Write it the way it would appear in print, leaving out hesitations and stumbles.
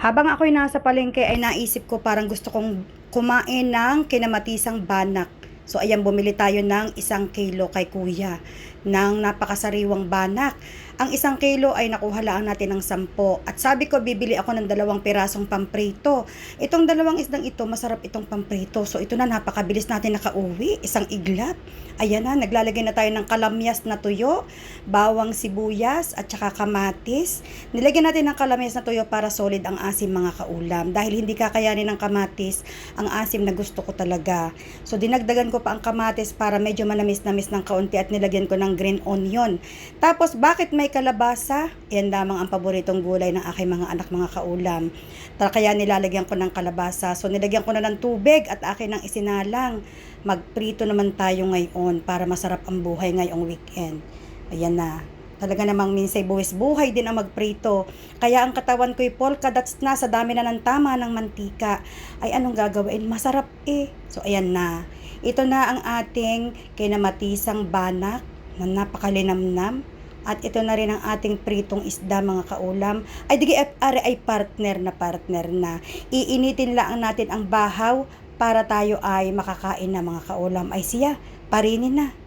Habang ako'y nasa palengke ay naisip ko parang gusto kong kumain ng kinamatisang banak. So ayan, bumili tayo ng 1 kilo kay kuya ng napakasariwang banak. Ang 1 kilo ay nakuha lang natin ng 10. At sabi ko bibili ako ng 2 pirasong pamprito. Itong dalawang isdang ito, masarap itong pamprito. So ito na, napakabilis natin nakauwi. Isang iglap. Ayan na, naglalagay na tayo ng kalamyas na tuyo, bawang sibuyas at saka kamatis. Nilagyan natin ng kalamyas na tuyo para solid ang asim mga kaulam. Dahil hindi kakayanin ng kamatis ang asim na gusto ko talaga. So dinagdagan ko pa ang kamatis para medyo manamis-namis ng kaunti at nilagyan ko ng green onion. Tapos bakit may kalabasa? Yan lamang ang paboritong gulay ng aking mga anak mga kaulam. Kaya nilalagyan ko ng kalabasa. So nilagyan ko na ng tubig at akin ng isinalang. Magprito naman tayo ngayon para masarap ang buhay ngayong weekend. Ayan na. Talaga namang minsay buwis buhay din ang magprito. Kaya ang katawan ko'y polka dots na sa dami na ng tama ng mantika. Ay anong gagawin? Masarap eh. So ayan na. Ito na ang ating kinamatisang banak na napakalinamnam. At ito na rin ang ating pritong isda mga kaulam. Ay digi are ay partner na. Iinitin lang natin ang bahaw para tayo ay makakain na mga kaulam. Ay siya, parinin na.